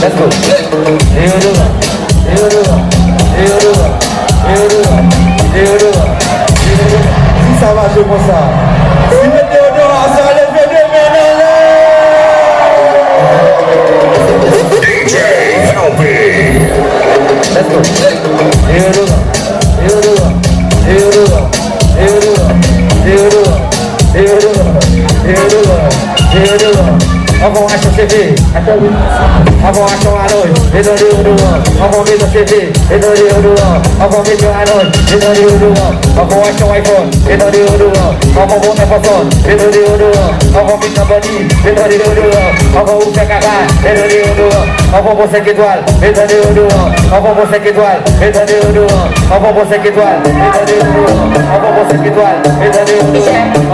Let's go. Si ça va, je pense ça. Si vous mettez au dehors, ça va les faire DJ LB. Let's go. Avant acho TV, avant acho a noite, e do rio do avant medo TV, e do rio do avant medo a noite, e do rio do avant acho iPhone, e do rio do avant bota fason, e do rio do avant medo body, e do rio do avant usa cagar, e do rio do avant você que dual, e do rio do avant você que dual, e do rio do avant você que dual, e do rio do avant você que dual, e do rio do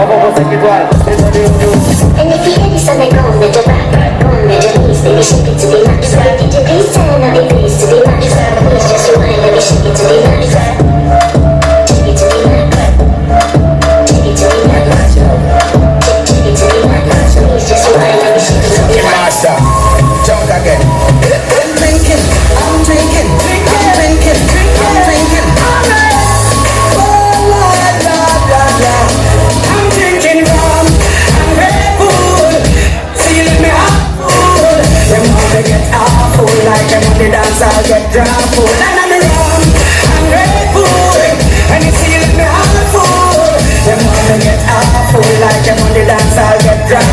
avant você que dual, e do rio do. And if you hear this on the go on the rock, go on the knees, baby shake it to the max. Ready to be turn up the bass to the max. Please just rewind, baby shake it to the max. Shake it to the max. Shake it to the max. Shake it to the max. Please just rewind, baby shake it to the max. Master, jump again. I'm drinking, I'm drinking, I'm drinking, I'm drinking. Oh, la, la, la, la. I'm drinking rum, I'm Red Bull, feeling me awful. Them wanna get awful, like them on the dance, I'll get drunk. And I'm rum, I'm Red Bull, and you feeling me awful. Them wanna get awful, like them on the dance, I'll get drunk.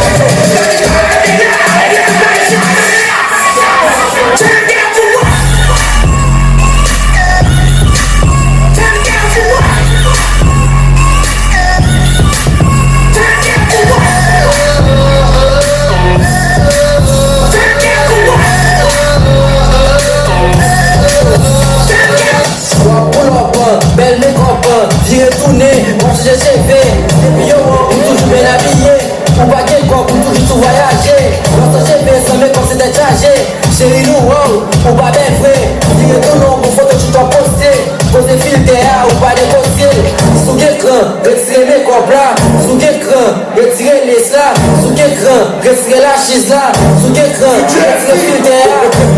Belle mes copains, viens tourner, on se CV. Et puis yo, on toujours bien habillé. Pour pas qu'il quoi, pour toujours tout voyager. Dans ce CV, sans mes comme c'était chargé. Chérie nous, wow, pour pas bien vrai. Viens ton nom, pour photo, tu dois poster. Poser filtre, ou pas négocier. Sous l'écran, retirer mes copes là. Sous l'écran, retirer les là. Sous l'écran, retirer la chise là. Sous l'écran, retirer filtre,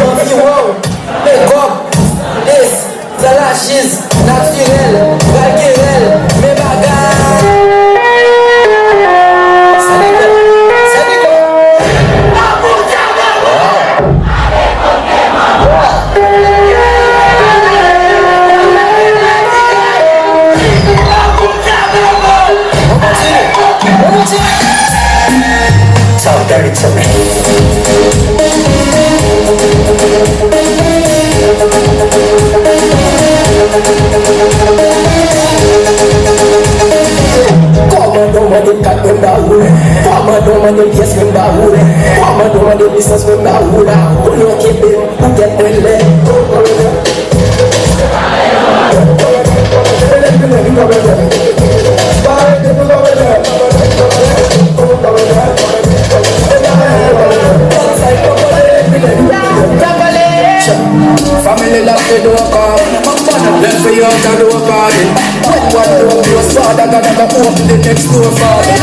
envie, wow, mes copes, les. Ça la chise, naturelle, valguerelle, mes bagages. Ça déconne, ça déconne. On continue. Talk dirty to me. Dem cat them baul, come on, don't them yes them baul, come on, don't them business them baul. Who no keep them, who get well there? Family love to do a call. Left for you to do a party. When one door close, father gonna open the next door for me.